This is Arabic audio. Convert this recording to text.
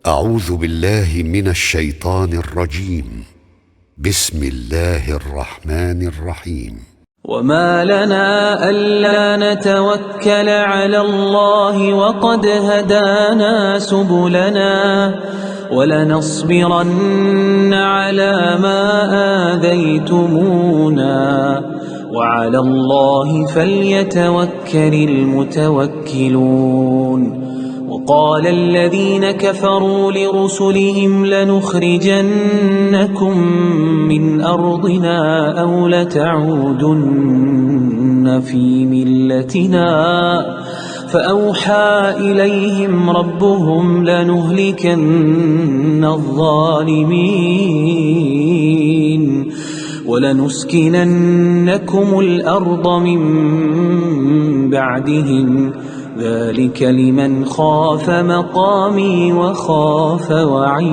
أعوذ بالله من الشيطان الرجيم. بسم الله الرحمن الرحيم. وما لنا ألا نتوكل على الله وقد هدانا سبلنا ولنصبرن على ما آذيتمونا وعلى الله فليتوكل المتوكلون. وقال الذين كفروا لرسلهم لنخرجنكم من أرضنا أو لتعودن في ملتنا فأوحى إليهم ربهم لنهلكن الظالمين ولنسكننكم الأرض من بعدهم ذلك لمن خاف مقامي وخاف وعيد.